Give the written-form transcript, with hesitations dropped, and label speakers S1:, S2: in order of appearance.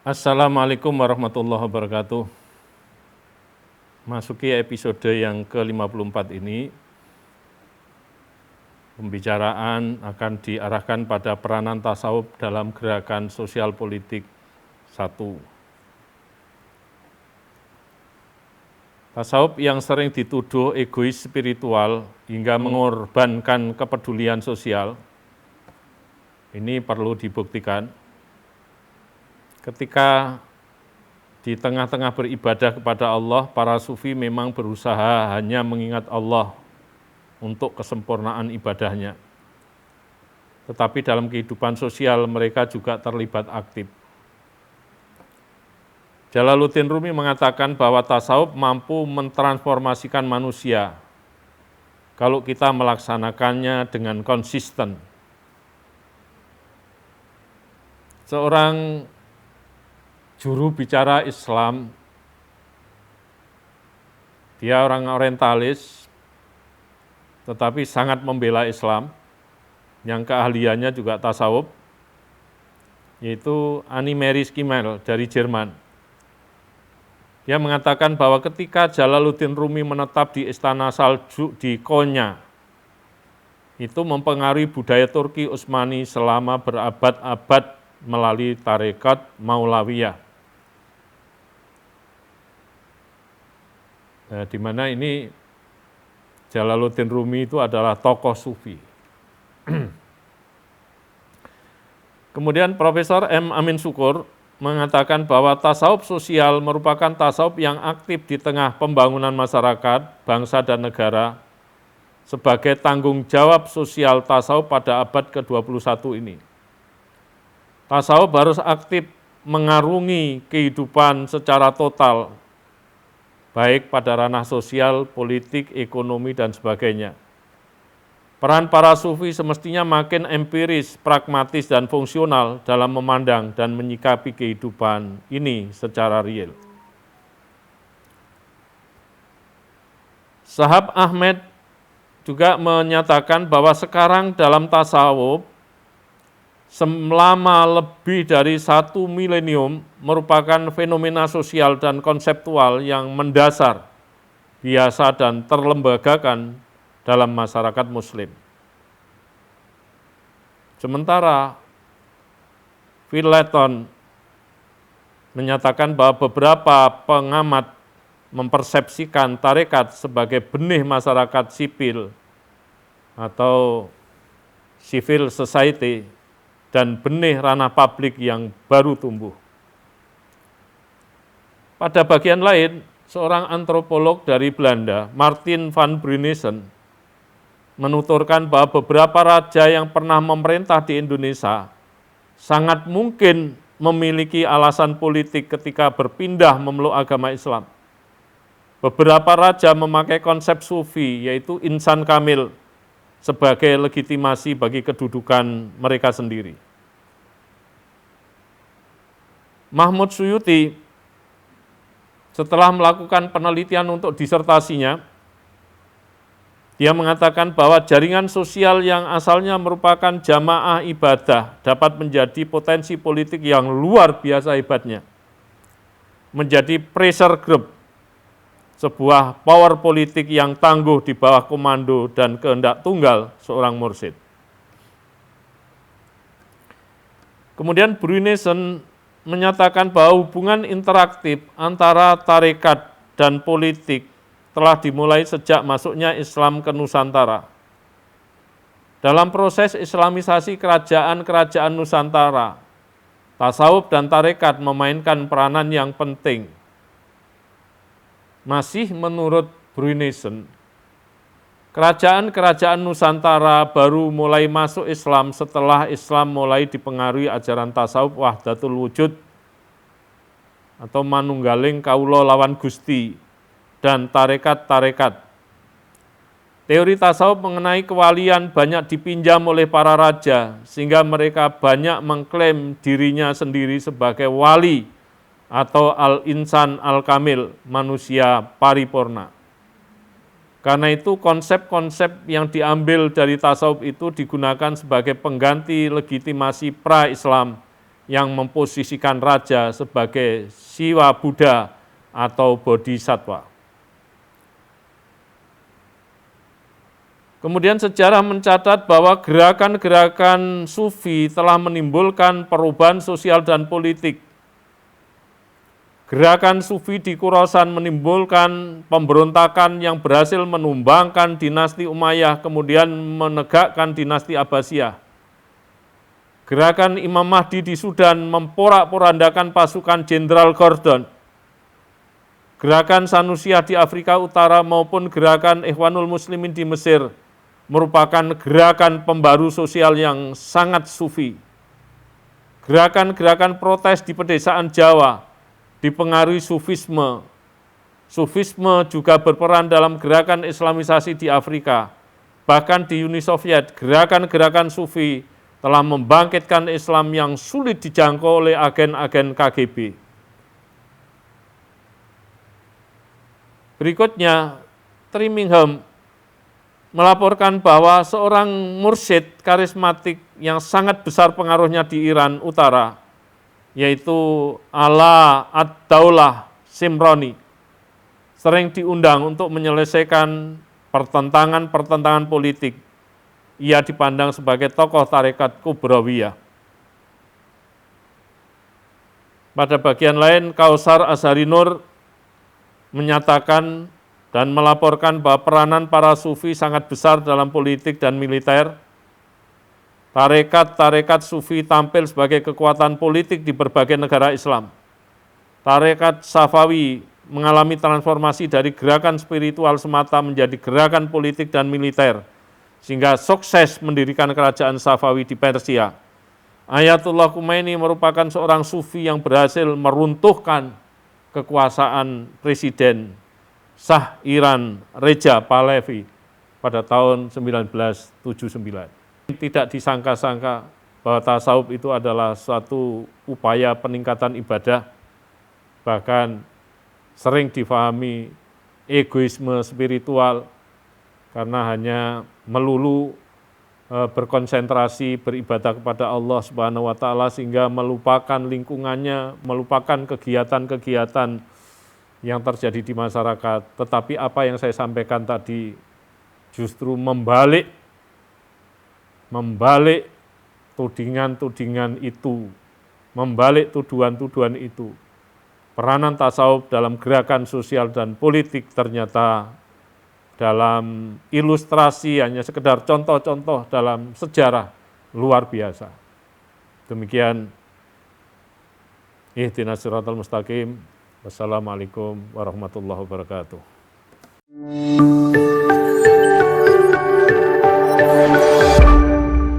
S1: Assalamualaikum warahmatullahi wabarakatuh. Masuki episode yang ke-54 ini, pembicaraan akan diarahkan pada peranan tasawuf dalam gerakan sosial politik 1. Tasawuf yang sering dituduh egois spiritual hingga mengorbankan kepedulian sosial, ini perlu dibuktikan. Ketika di tengah-tengah beribadah kepada Allah, para sufi memang berusaha hanya mengingat Allah untuk kesempurnaan ibadahnya. Tetapi dalam kehidupan sosial mereka juga terlibat aktif. Jalaluddin Rumi mengatakan bahwa tasawuf mampu mentransformasikan manusia kalau kita melaksanakannya dengan konsisten. Seorang juru bicara Islam, dia orang orientalis, tetapi sangat membela Islam, yang keahliannya juga tasawuf, yaitu Annie Mary Schimmel dari Jerman. Dia mengatakan bahwa ketika Jalaluddin Rumi menetap di Istana Saljuk di Konya, itu mempengaruhi budaya Turki Utsmani selama berabad-abad melalui tarekat Maulawiyah. Nah, di mana ini Jalaluddin Rumi itu adalah tokoh sufi. Kemudian Profesor M. Amin Syukur mengatakan bahwa tasawuf sosial merupakan tasawuf yang aktif di tengah pembangunan masyarakat, bangsa dan negara sebagai tanggung jawab sosial tasawuf pada abad ke-21 ini. Tasawuf harus aktif mengarungi kehidupan secara total, baik pada ranah sosial, politik, ekonomi, dan sebagainya. Peran para sufi semestinya makin empiris, pragmatis, dan fungsional dalam memandang dan menyikapi kehidupan ini secara real. Shahab Ahmed juga menyatakan bahwa sekarang dalam tasawuf, selama lebih dari 1 milenium merupakan fenomena sosial dan konseptual yang mendasar, biasa dan terlembagakan dalam masyarakat muslim. Sementara Phil Letton menyatakan bahwa beberapa pengamat mempersepsikan tarekat sebagai benih masyarakat sipil atau civil society dan benih ranah publik yang baru tumbuh. Pada bagian lain, seorang antropolog dari Belanda, Martin van Brunissen, menuturkan bahwa beberapa raja yang pernah memerintah di Indonesia sangat mungkin memiliki alasan politik ketika berpindah memeluk agama Islam. Beberapa raja memakai konsep sufi, yaitu insan kamil, sebagai legitimasi bagi kedudukan mereka sendiri. Mahmud Suyuti setelah melakukan penelitian untuk disertasinya, dia mengatakan bahwa jaringan sosial yang asalnya merupakan jamaah ibadah dapat menjadi potensi politik yang luar biasa hebatnya, menjadi pressure group, sebuah power politik yang tangguh di bawah komando dan kehendak tunggal seorang mursyid. Kemudian Brunissen menyatakan bahwa hubungan interaktif antara tarekat dan politik telah dimulai sejak masuknya Islam ke Nusantara. Dalam proses islamisasi kerajaan-kerajaan Nusantara, tasawuf dan tarekat memainkan peranan yang penting. Masih menurut Brunissen, kerajaan-kerajaan Nusantara baru mulai masuk Islam setelah Islam mulai dipengaruhi ajaran tasawuf wahdatul wujud atau manunggaling kaulo lawan Gusti dan tarekat-tarekat. Teori tasawuf mengenai kewalian banyak dipinjam oleh para raja sehingga mereka banyak mengklaim dirinya sendiri sebagai wali atau al-insan al-kamil, manusia paripurna. Karena itu konsep-konsep yang diambil dari tasawuf itu digunakan sebagai pengganti legitimasi pra-Islam yang memposisikan raja sebagai Siwa Buddha atau Bodhisattva. Kemudian sejarah mencatat bahwa gerakan-gerakan sufi telah menimbulkan perubahan sosial dan politik. Gerakan sufi di Khurasan menimbulkan pemberontakan yang berhasil menumbangkan dinasti Umayyah, kemudian menegakkan dinasti Abbasiyah. Gerakan Imam Mahdi di Sudan memporak-porandakan pasukan Jenderal Gordon. Gerakan Sanusiyah di Afrika Utara maupun gerakan Ikhwanul Muslimin di Mesir merupakan gerakan pembaru sosial yang sangat sufi. Gerakan-gerakan protes di pedesaan Jawa dipengaruhi sufisme. Sufisme juga berperan dalam gerakan Islamisasi di Afrika. Bahkan di Uni Soviet, gerakan-gerakan sufi telah membangkitkan Islam yang sulit dijangkau oleh agen-agen KGB. Berikutnya, Trimingham melaporkan bahwa seorang mursyid karismatik yang sangat besar pengaruhnya di Iran Utara, yaitu Ala ad-Daulah Simroni, sering diundang untuk menyelesaikan pertentangan-pertentangan politik. Ia dipandang sebagai tokoh tarekat Kubrawiyah. Pada bagian lain, Kausar Azhari Nur menyatakan dan melaporkan bahwa peranan para sufi sangat besar dalam politik dan militer. Tarekat-tarekat sufi tampil sebagai kekuatan politik di berbagai negara Islam. Tarekat Safawi mengalami transformasi dari gerakan spiritual semata menjadi gerakan politik dan militer, sehingga sukses mendirikan kerajaan Safawi di Persia. Ayatullah Khomeini merupakan seorang sufi yang berhasil meruntuhkan kekuasaan Presiden Shah Iran Reza Pahlavi pada tahun 1979. Tidak disangka-sangka bahwa tasawuf itu adalah suatu upaya peningkatan ibadah, bahkan sering difahami egoisme spiritual karena hanya melulu berkonsentrasi beribadah kepada Allah Subhanahu wa taala sehingga melupakan lingkungannya, melupakan kegiatan-kegiatan yang terjadi di masyarakat. Tetapi apa yang saya sampaikan tadi justru membalik tudingan-tudingan itu, membalik tuduhan-tuduhan itu. Peranan tasawuf dalam gerakan sosial dan politik ternyata dalam ilustrasi hanya sekedar contoh-contoh dalam sejarah luar biasa. Demikian, ihdinas siratal mustaqim. Wassalamualaikum warahmatullahi wabarakatuh.